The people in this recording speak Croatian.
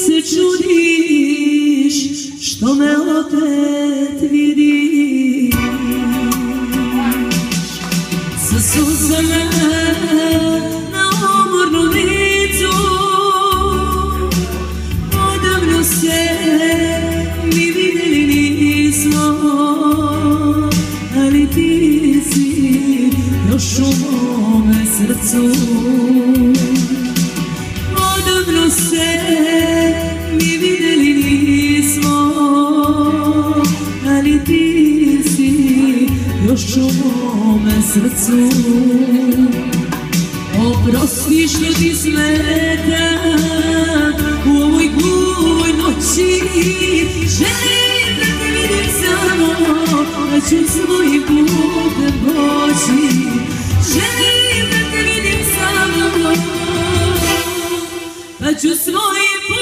se čudiš što me opet vidiš. Sa suzama na umornom licu odavno se mi vidjeli nismo, ali ti si još u mome srcu. Odavno se mi vidjeli nismo, ali ti si još u mome srcu. Oprosti što ti smetam u ovoj gluvoj noći, želim da te vidim samo, da ću svojim putem poći. Želim da te vidim samo, da ću svojim putem